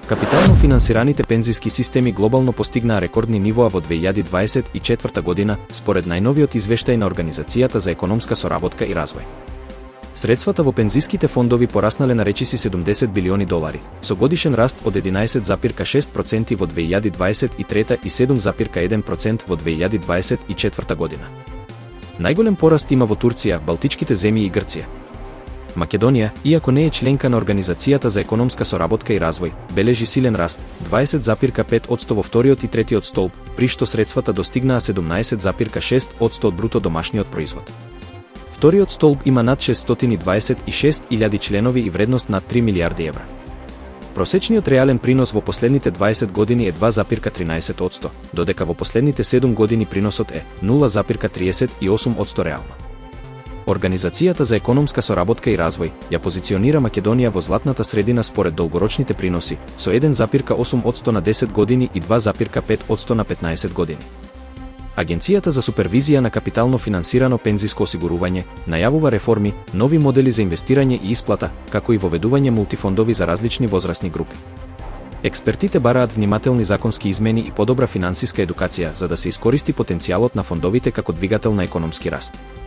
Капитално финансираните пензиски системи глобално постигнаа рекордни нивоа во 2024 година, според најновиот извештај на Организацијата за економска соработка и развој. Средствата во пензиските фондови пораснале на речиси $70 билиони, со годишен раст од 11,6% во 2023 и 7,1% во 2024 година. Најголем пораст има во Турција, Балтичките земји и Грција. Македонија, иако не е членка на Организацијата за економска соработка и развој, бележи силен раст, 20,5% во вториот и третиот столб, при што средствата достигнаа 17,6% од бруто домашниот производ. Вториот столб има над 626.000 членови и вредност над 3 милиарди евра. Просечниот реален принос во последните 20 години е 2,13%, додека во последните 7 години приносот е 0,38% реално. Организацијата за економска соработка и развој ја позиционира Македонија во златната средина според долгорочните приноси, со 1,8% на 10 години и 2,5% на 15 години. Агенцијата за супервизија на капитално финансирано пензиско осигурување најавува реформи, нови модели за инвестирање и исплата, како и воведување мултифондови за различни возрастни групи. Експертите бараат внимателни законски измени и подобра финансиска едукација за да се искористи потенцијалот на фондовите како двигател на економски раст.